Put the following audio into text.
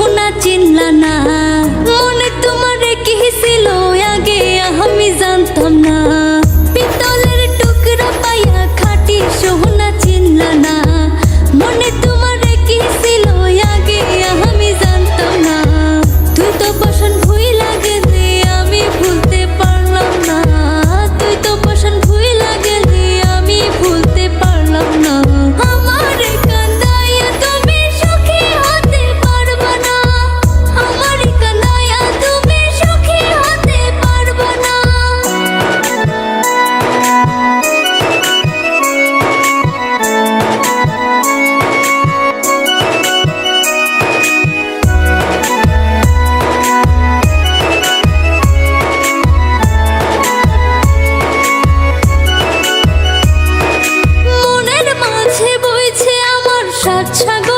সোহনা চিনলা না। মনে তোমারে কি ছিল আগে আমি জানতাম না। পিতলের টুকরা পাইয়া খাঁটি সোহনা চিনলা না। মনে তোমারে কি ছিল আগে আমি জানতাম না। তুই তো পছন্দ ভুইলা গেলি আমি ভুলতে পারলাম না। তুই তো পছন্দ ভুইলা গেলি আমি ভুলতে পারলাম না। আমারে কান্দাইয়া তুমি সুখী হতে পারবা না। আমারে কান্দাইয়া তুমি সুখী হতে পারবা না। মনের মাঝে বইছে আমার সাত সাগর।